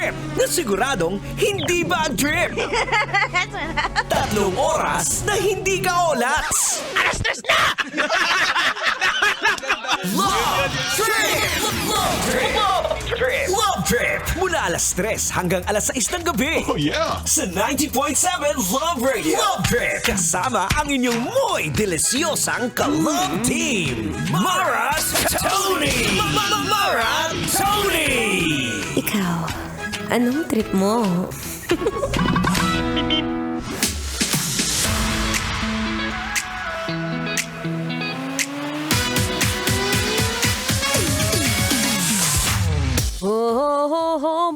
trip na siguradong hindi bad trip. 3 oras na hindi ka olats. Alas 3 na! Love Trip! Love Trip! Love Trip! Love Trip! Mula alas 3 hanggang alas 6 ng gabi. Oh yeah! Sa 90.7 Love Radio. Love Trip! Kasama ang inyong muy delisyosang ka-love team. Mara Tony! Mara Tony! Ikaw, anong trip mo?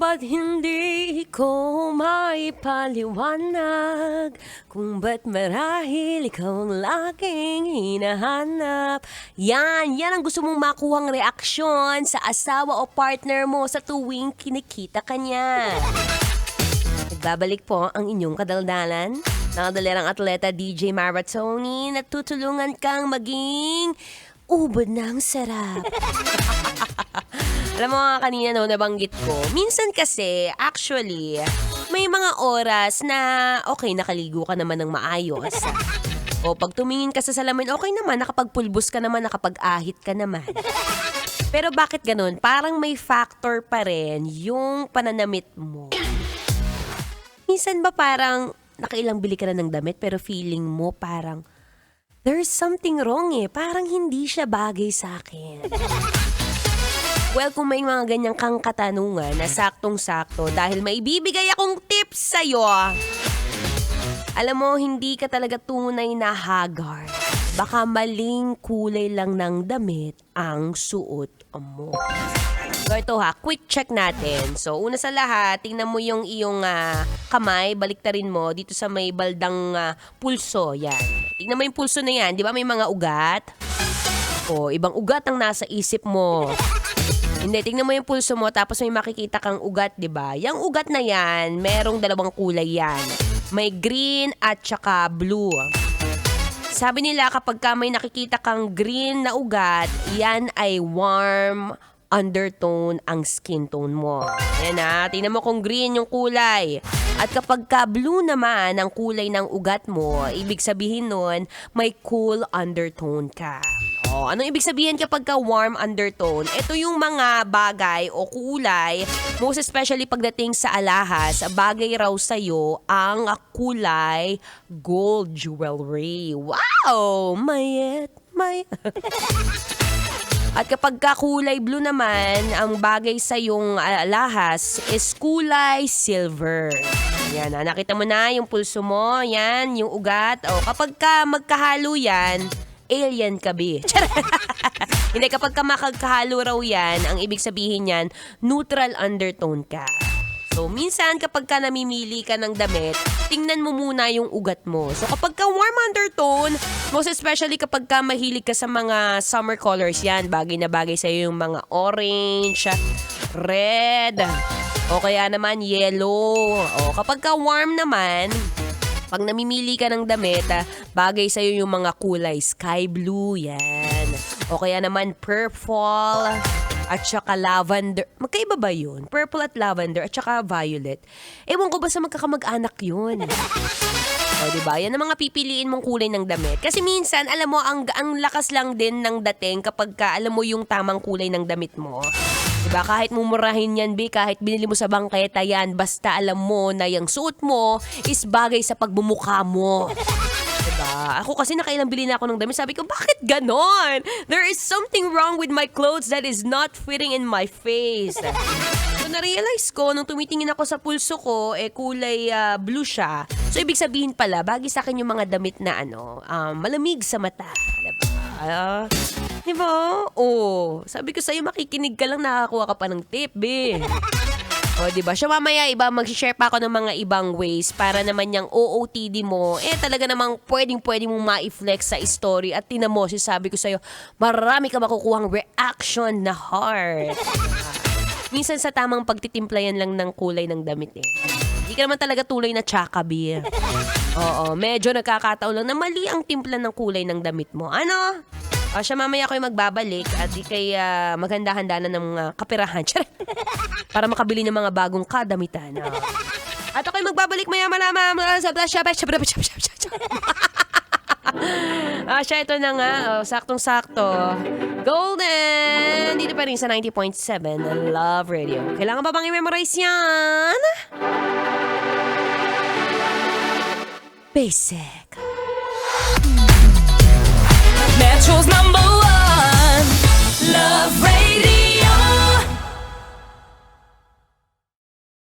Ba't hindi ko maipaliwanag kung ba't marahil ikaw ang laging hinahanap. Yan ang gusto mong makuhang reaksyon sa asawa o partner mo sa tuwing kinikita ka niya. Nagbabalik po ang inyong kadaldalan. Nakadalerang atleta DJ Mara Tony na tutulungan kang maging ubod ng sarap. Alam mo nga kanina nabanggit ko, minsan kasi, actually, may mga oras na okay, nakaligo ka naman ng maayos. O pag tumingin ka sa salamin, okay naman, nakapagpulbos ka naman, nakapag-ahit ka naman. Pero bakit ganun? Parang may factor pa rin yung pananamit mo. Minsan ba parang nakailang bili ka na ng damit pero feeling mo parang there's something wrong parang hindi siya bagay sa akin. Well, kung may mga ganyang kang katanungan na saktong-sakto dahil may bibigay akong tips sa'yo. Alam mo, hindi ka talaga tunay na haggard. Baka maling kulay lang ng damit ang suot mo. So ito quick check natin. So una sa lahat, tingnan mo yung iyong kamay, baliktarin mo dito sa may baldang pulso. Yan. Tingnan mo yung pulso na yan. Di ba may mga ugat? O, ibang ugat ang nasa isip mo. Hindi, tingnan mo yung pulso mo tapos may makikita kang ugat, di ba? Yung ugat na yan, merong dalawang kulay yan. May green at saka blue. Sabi nila kapag ka may nakikita kang green na ugat, yan ay warm undertone ang skin tone mo. Yan tingnan mo kung green yung kulay. At kapag ka blue naman ang kulay ng ugat mo, ibig sabihin nun, may cool undertone ka. Anong ibig sabihin kapag ka warm undertone? Ito yung mga bagay o kulay, most especially pagdating sa alahas, bagay raw sa'yo ang kulay gold jewelry. Wow! May At kapag ka kulay blue naman, ang bagay sa yung alahas is kulay silver. Yan, nakita mo na yung pulso mo, yan, yung ugat. Kapag ka magkahalo yan, alien ka, bitch. Hindi, kapag ka makagkahalo raw yan, ang ibig sabihin yan, neutral undertone ka. So, minsan kapag ka namimili ka ng damit, tingnan mo muna yung ugat mo. So, kapag ka warm undertone, most especially kapag ka mahilig ka sa mga summer colors yan, bagay na bagay sa'yo yung mga orange, red, o kaya naman yellow. Kapag ka warm naman, pag namimili ka ng damit, bagay sa'yo yung mga kulay sky blue, yan. O kaya naman purple, at saka lavender. Magkaiba ba yun? Purple at lavender, at saka violet. Ewan ko ba sa magkakamag-anak yun? Diba? Yan ang mga pipiliin mong kulay ng damit. Kasi minsan, alam mo, ang lakas lang din ng dating kapag ka, alam mo yung tamang kulay ng damit mo. Diba? Kahit mumurahin yan, kahit binili mo sa bangketa yan, basta alam mo na yung suot mo is bagay sa pagbumukha mo. Diba? Ako kasi nakailang bili na ako ng damit. Sabi ko, bakit ganon? There is something wrong with my clothes that is not fitting in my face. So, na-realize ko, nung tumitingin ako sa pulso ko, kulay blue siya. So, ibig sabihin pala, bagay sa akin yung mga damit na malamig sa mata. Diba? Sabi ko sa'yo, makikinig ka lang, nakakuha ka pa ng tip, diba? Siya mamaya, mag-share pa ako ng mga ibang ways para naman yung OOTD mo, talaga namang pwedeng mong ma-flex sa story. At tinan mo, sabi ko sa'yo, marami ka makukuhang reaction na heart. Minsan sa tamang pagtitimplayan lang ng kulay ng damit Hindi ka naman talaga tulay na tsaka, medyo nagkakataon lang na mali ang timpla ng kulay ng damit mo. Ano? Siya mamaya ako yung magbabalik at di kay maghanda-handa na ng mga kapirahan. Para makabili ng mga bagong kadamitan. At ako'y magbabalik maya-malama. Siya, ito na nga. Saktong-sakto. Golden! Dito pa rin sa 90.7 Love Radio. Kailangan ba bang i-memorize yan? Basic.